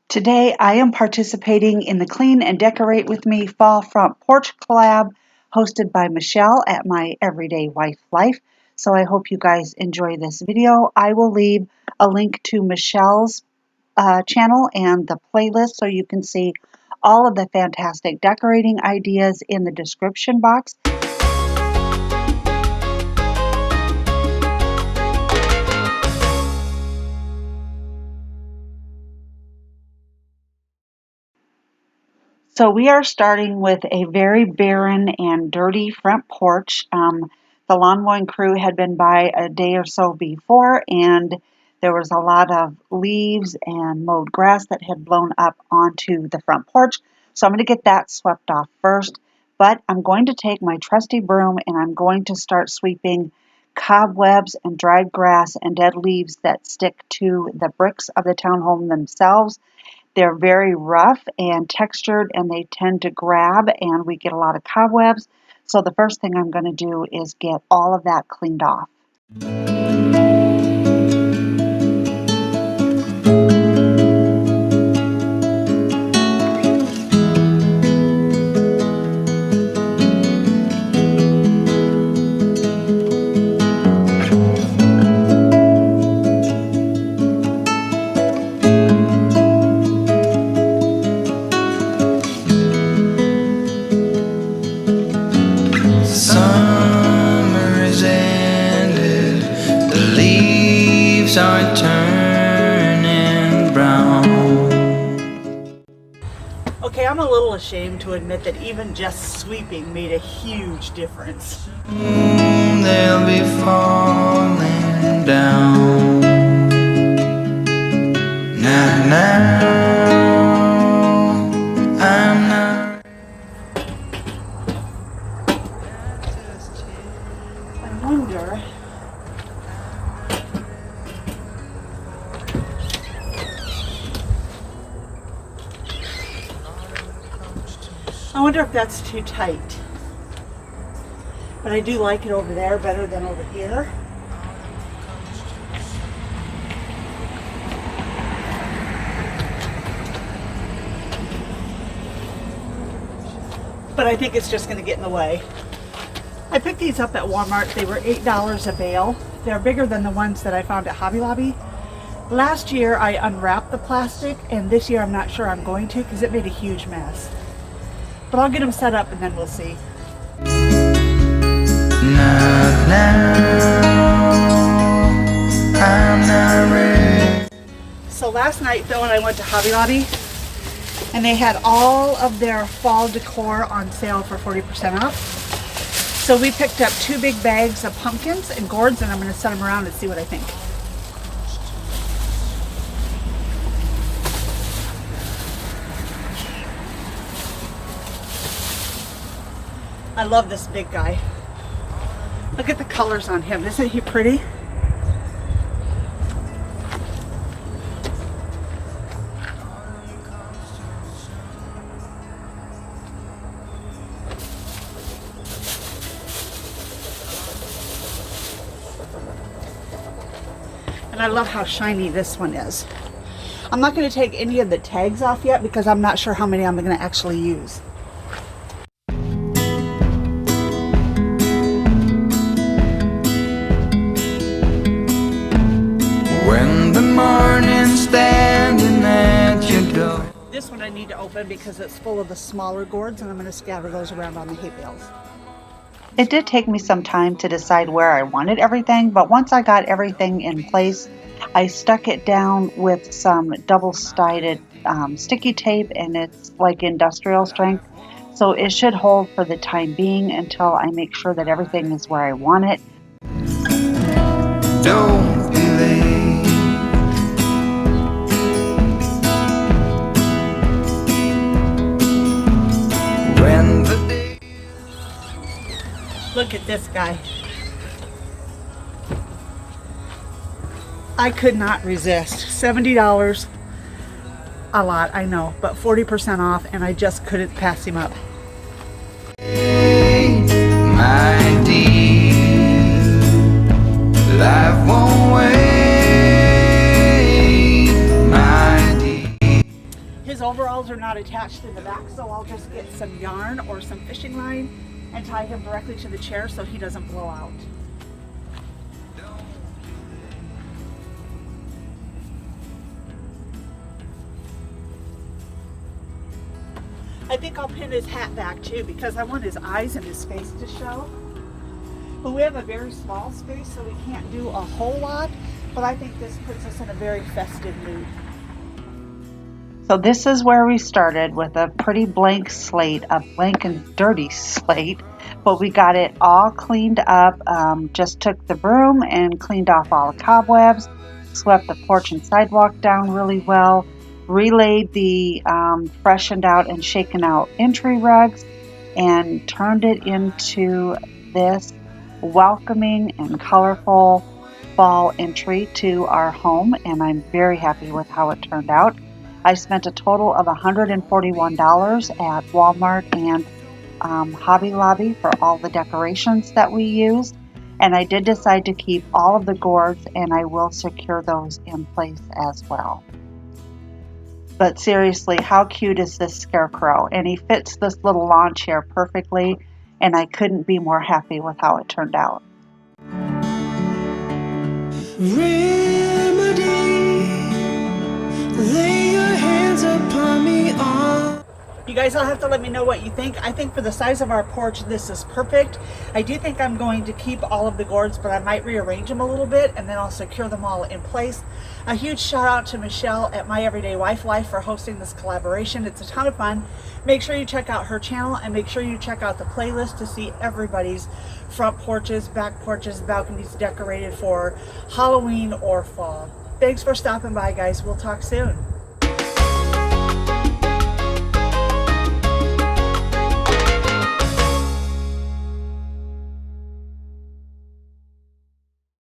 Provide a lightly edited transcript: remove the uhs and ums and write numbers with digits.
Today I am participating in the Clean and Decorate With Me Fall Front Porch Collab hosted by Michelle at My Everyday Wife Life. So I hope you guys enjoy this video. I will leave a link to Michelle's channel and the playlist so you can see all of the fantastic decorating ideas in the description box. So we are starting with a very barren and dirty front porch. The lawn mowing crew had been by a day or so before, and there was a lot of leaves and mowed grass that had blown up onto the front porch. So I'm going to get that swept off first, but I'm going to take my trusty broom and I'm going to start sweeping cobwebs and dried grass and dead leaves that stick to the bricks of the townhome themselves. They're very rough and textured and they tend to grab and we get a lot of cobwebs. So the first thing I'm going to do is get all of that cleaned off. Are turning brown. Okay, I'm a little ashamed to admit that even just sweeping made a huge difference. They'll be falling down. Now, I'm not. I wonder. I wonder if that's too tight. But I do like it over there better than over here. But I think it's just going to get in the way. I picked these up at Walmart. They were $8 a bale. They're bigger than the ones that I found at Hobby Lobby. Last year I unwrapped the plastic, and this year I'm not sure I'm going to because it made a huge mess. But I'll get them set up and then we'll see. Not now, I'm not ready. So last night Phil and I went to Hobby Lobby and they had all of their fall decor on sale for 40% off. So we picked up 2 big bags of pumpkins and gourds and I'm going to set them around and see what I think. I love this big guy. Look at the colors on him. Isn't he pretty? And I love how shiny this one is. I'm not going to take any of the tags off yet because I'm not sure how many I'm going to actually use. When the morning's standing at your door. This one I need to open because it's full of the smaller gourds and I'm going to scatter those around on the hay bales. It did take me some time to decide where I wanted everything, but once I got everything in place, I stuck it down with some double-sided sticky tape, and it's like industrial strength. So it should hold for the time being until I make sure that everything is where I want it. Don't be late. When the day. Look at this guy. I could not resist. $70. A lot, I know, but 40% off, and I just couldn't pass him up. My dear, life won't wait, my dear. his overalls are not attached in the back, so I'll just get some yarn or some fishing line and tie him directly to the chair so he doesn't blow out. I think I'll pin his hat back too because I want his eyes and his face to show. But we have a very small space, so we can't do a whole lot, but I think this puts us in a very festive mood. So this is where we started with a pretty blank slate, a blank and dirty slate, but we got it all cleaned up. Just took the broom and cleaned off all the cobwebs, swept the porch and sidewalk down really well, relayed the freshened out and shaken out entry rugs, and turned it into this welcoming and colorful fall entry to our home, and I'm very happy with how it turned out. I spent a total of $141 at Walmart and Hobby Lobby for all the decorations that we used, and I did decide to keep all of the gourds, and I will secure those in place as well. But seriously, how cute is this scarecrow? And he fits this little lawn chair perfectly, and I couldn't be more happy with how it turned out. Remedy, lay your hands upon me all. You guys all have to let me know what you think. I think for the size of our porch, this is perfect. I do think I'm going to keep all of the gourds, but I might rearrange them a little bit and then I'll secure them all in place. A huge shout out to Michelle at My Everyday Wife Life for hosting this collaboration. It's a ton of fun. Make sure you check out her channel and make sure you check out the playlist to see everybody's front porches, back porches, balconies decorated for Halloween or fall. Thanks for stopping by, guys. We'll talk soon.